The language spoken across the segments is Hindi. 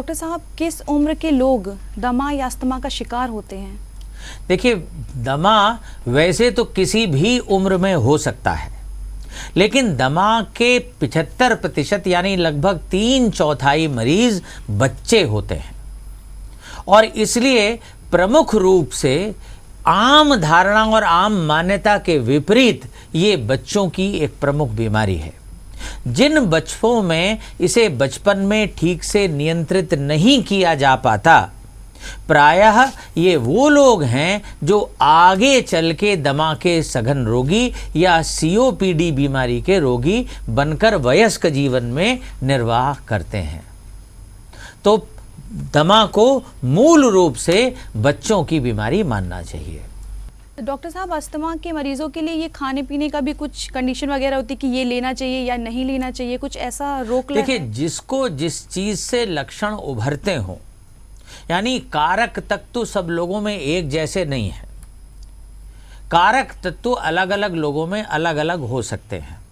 डॉक्टर साहब, किस उम्र के लोग दमा या अस्थमा का शिकार होते हैं? देखिए, दमा वैसे तो किसी भी उम्र में हो सकता है, लेकिन दमा के 75% यानी लगभग 3/4 मरीज बच्चे होते हैं। और इसलिए प्रमुख रूप से आम धारणा और आम मान्यता के विपरीत ये बच्चों की एक प्रमुख बीमारी है। जिन बच्चों में इसे बचपन में ठीक से नियंत्रित नहीं किया जा पाता, प्रायः ये वो लोग हैं जो आगे चल के दमा के सघन रोगी या COPD बीमारी के रोगी बनकर वयस्क जीवन में निर्वाह करते हैं। तो दमा को मूल रूप से बच्चों की बीमारी मानना चाहिए। डॉक्टर साहब, अस्थमा के मरीजों के लिए ये खाने पीने का भी कुछ कंडीशन वगैरह होती है कि ये लेना चाहिए या नहीं लेना चाहिए, कुछ ऐसा रोक ले? देखिए, जिसको जिस चीज से लक्षण उभरते हों, यानी कारक तत्व सब लोगों में एक जैसे नहीं है। कारक तत्व अलग अलग लोगों में अलग अलग हो सकते हैं।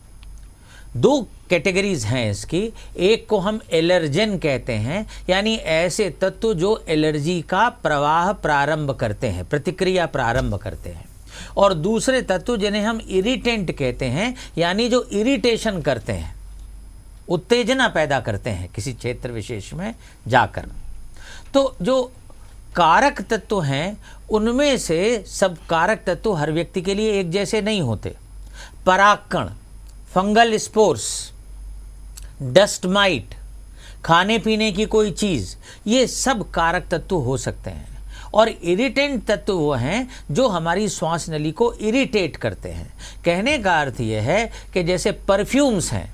2 कैटेगरीज हैं इसकी। एक को हम एलर्जेन कहते हैं, यानी ऐसे तत्व जो एलर्जी का प्रवाह प्रारंभ करते हैं, प्रतिक्रिया प्रारंभ करते हैं। और दूसरे तत्व जिन्हें हम इरिटेंट कहते हैं, यानी जो इरिटेशन करते हैं, उत्तेजना पैदा करते हैं किसी क्षेत्र विशेष में जाकर। तो जो कारक तत्व हैं, उनमें से सब कारक तत्व हर व्यक्ति के लिए एक जैसे नहीं होते। परागकण, फंगल स्पोर्स, डस्ट माइट, खाने पीने की कोई चीज़, ये सब कारक तत्व हो सकते हैं। और इरिटेंट तत्व वो हैं जो हमारी श्वास नली को इरिटेट करते हैं। कहने का अर्थ ये है कि जैसे परफ्यूम्स हैं,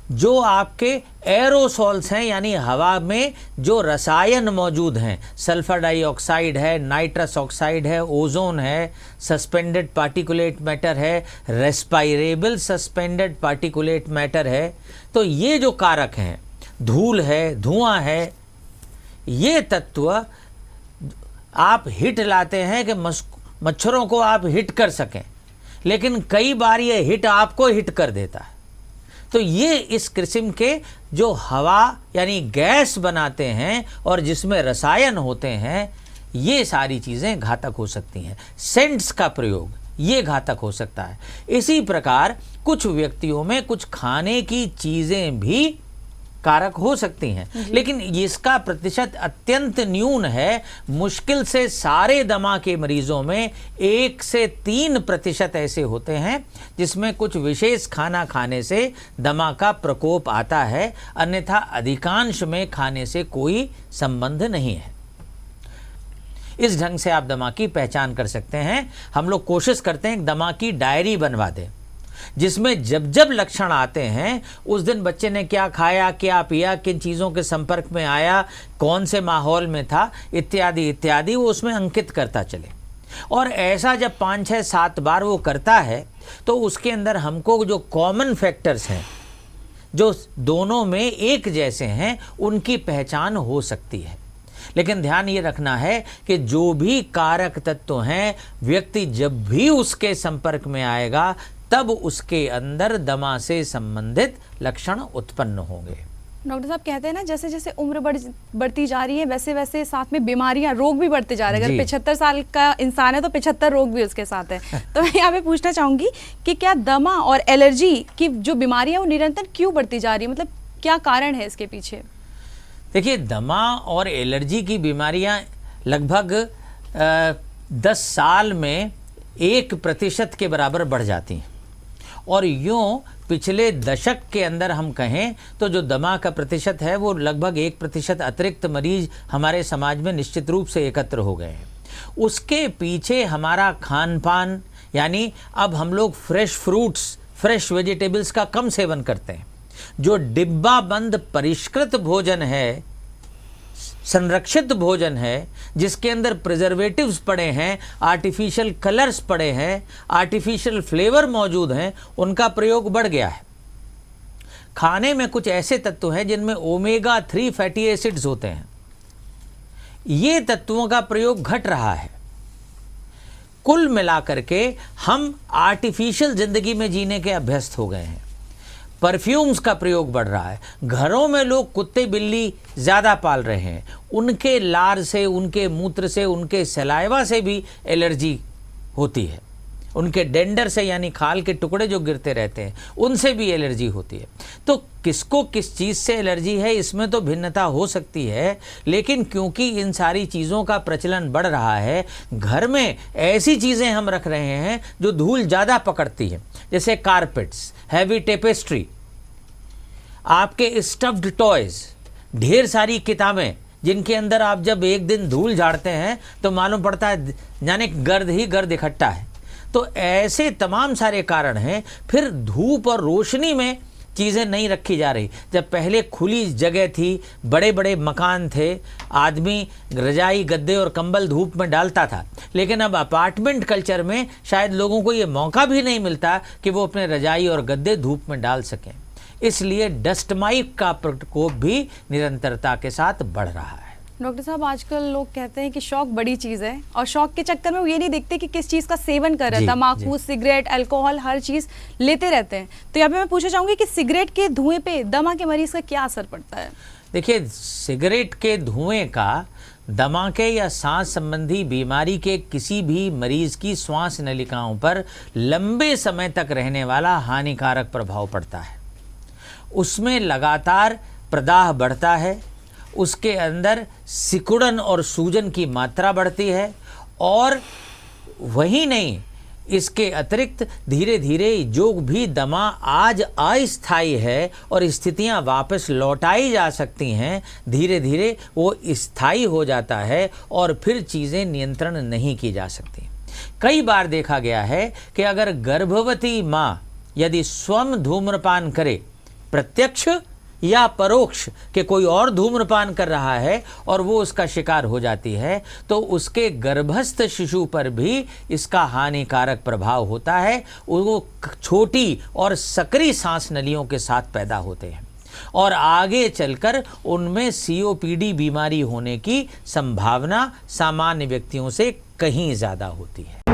जो आपके एरोसॉल्स हैं, यानी हवा में जो रसायन मौजूद हैं, सल्फर डाइऑक्साइड है, नाइट्रस ऑक्साइड है, ओजोन है, सस्पेंडेड पार्टिकुलेट मैटर है, रेस्पायरेबल सस्पेंडेड पार्टिकुलेट मैटर है। तो ये जो कारक हैं, धूल है, धुआं है, ये तत्व आप हिट लाते हैं कि मच्छरों को आप हिट कर सकें, लेकिन कई बार ये हिट आपको हिट कर देता है। तो ये इस किस्म के जो हवा यानी गैस बनाते हैं और जिसमें रसायन होते हैं, ये सारी चीज़ें घातक हो सकती हैं। सेंट्स का प्रयोग ये घातक हो सकता है। इसी प्रकार कुछ व्यक्तियों में कुछ खाने की चीज़ें भी कारक हो सकती हैं, लेकिन इसका प्रतिशत अत्यंत न्यून है। मुश्किल से सारे दमा के मरीजों में 1 से 3% ऐसे होते हैं जिसमें कुछ विशेष खाना खाने से दमा का प्रकोप आता है, अन्यथा अधिकांश में खाने से कोई संबंध नहीं है। इस ढंग से आप दमा की पहचान कर सकते हैं। हम लोग कोशिश करते हैं दमा की डायरी बनवा दें, जिसमें जब जब लक्षण आते हैं, उस दिन बच्चे ने क्या खाया, क्या पिया, किन चीज़ों के संपर्क में आया, कौन से माहौल में था, इत्यादि इत्यादि, वो उसमें अंकित करता चले। और ऐसा जब 5, 6, 7 बार वो करता है, तो उसके अंदर हमको जो कॉमन फैक्टर्स हैं, जो दोनों में एक जैसे हैं, उनकी पहचान हो सकती है। लेकिन ध्यान ये रखना है कि जो भी कारक तत्व हैं, व्यक्ति जब भी उसके संपर्क में आएगा, तब उसके अंदर दमा से संबंधित लक्षण उत्पन्न होंगे। डॉक्टर साहब कहते हैं ना, जैसे जैसे उम्र बढ़ती जा रही है, वैसे वैसे साथ में बीमारियां, रोग भी बढ़ते जा रहे हैं। अगर 75 साल का इंसान है तो 75 रोग भी उसके साथ है। तो मैं यहाँ पे पूछना चाहूँगी कि क्या दमा और एलर्जी की जो बीमारियाँ वो निरंतर क्यों बढ़ती जा रही है, मतलब क्या कारण है इसके पीछे? देखिए, दमा और एलर्जी की बीमारियाँ लगभग 10 साल में 1% के बराबर बढ़ जाती हैं। और यूँ पिछले दशक के अंदर हम कहें तो जो दमा का प्रतिशत है, वो लगभग 1% अतिरिक्त मरीज हमारे समाज में निश्चित रूप से एकत्र हो गए हैं। उसके पीछे हमारा खान पान, यानी अब हम लोग फ्रेश फ्रूट्स, फ्रेश वेजिटेबल्स का कम सेवन करते हैं। जो डिब्बा बंद परिष्कृत भोजन है, संरक्षित भोजन है, जिसके अंदर प्रिजर्वेटिव्स पड़े हैं, आर्टिफिशियल कलर्स पड़े हैं, आर्टिफिशियल फ्लेवर मौजूद हैं, उनका प्रयोग बढ़ गया है। खाने में कुछ ऐसे तत्व हैं जिनमें ओमेगा 3 फैटी एसिड्स होते हैं, ये तत्वों का प्रयोग घट रहा है। कुल मिलाकर के हम आर्टिफिशियल जिंदगी में जीने के अभ्यस्त हो गए हैं। परफ्यूम्स का प्रयोग बढ़ रहा है, घरों में लोग कुत्ते बिल्ली ज़्यादा पाल रहे हैं, उनके लार से, उनके मूत्र से, उनके सलाइवा से भी एलर्जी होती है, उनके डेंडर से यानी खाल के टुकड़े जो गिरते रहते हैं उनसे भी एलर्जी होती है। तो किसको किस चीज़ से एलर्जी है इसमें तो भिन्नता हो सकती है, लेकिन क्योंकि इन सारी चीज़ों का प्रचलन बढ़ रहा है, घर में ऐसी चीज़ें हम रख रहे हैं जो धूल ज़्यादा पकड़ती हैं, जैसे कारपेट्स, हैवी टेपेस्ट्री, आपके स्टफ्ड टॉयज़, ढेर सारी किताबें जिनके अंदर आप जब एक दिन धूल झाड़ते हैं तो मालूम पड़ता है यानी गर्द ही गर्द इकट्ठा है। तो ऐसे तमाम सारे कारण हैं। फिर धूप और रोशनी में चीज़ें नहीं रखी जा रही। जब पहले खुली जगह थी, बड़े बड़े मकान थे, आदमी रजाई गद्दे और कंबल धूप में डालता था, लेकिन अब अपार्टमेंट कल्चर में शायद लोगों को ये मौका भी नहीं मिलता कि वो अपने रजाई और गद्दे धूप में डाल सकें। इसलिए डस्ट माइट का प्रकोप भी निरंतरता के साथ बढ़ रहा है। डॉक्टर साहब, आजकल लोग कहते हैं कि शौक बड़ी चीज़ है और शौक के चक्कर में वो ये नहीं देखते कि किस चीज़ का सेवन कर रहा है। तम्बाकू, सिगरेट, अल्कोहल, हर चीज़ लेते रहते हैं। तो यहाँ पे मैं पूछना चाहूँगी कि सिगरेट के धुएं पे दमा के मरीज का क्या असर पड़ता है? देखिए, सिगरेट के धुएं का दमा के या सांस संबंधी बीमारी के किसी भी मरीज की श्वास नलिकाओं पर लंबे समय तक रहने वाला हानिकारक प्रभाव पड़ता है। उसमें लगातार प्रदाह बढ़ता है, उसके अंदर सिकुड़न और सूजन की मात्रा बढ़ती है, और वही नहीं, इसके अतिरिक्त धीरे धीरे जो भी दमा आज अस्थायी है और स्थितियां वापस लौटाई जा सकती हैं, धीरे धीरे वो स्थायी हो जाता है और फिर चीज़ें नियंत्रण नहीं की जा सकती। कई बार देखा गया है कि अगर गर्भवती माँ यदि स्वयं धूम्रपान करे, प्रत्यक्ष या परोक्ष के कोई और धूम्रपान कर रहा है और वो उसका शिकार हो जाती है, तो उसके गर्भस्थ शिशु पर भी इसका हानिकारक प्रभाव होता है। वो छोटी और सक्रिय सांस नलियों के साथ पैदा होते हैं और आगे चलकर उनमें COPD बीमारी होने की संभावना सामान्य व्यक्तियों से कहीं ज़्यादा होती है।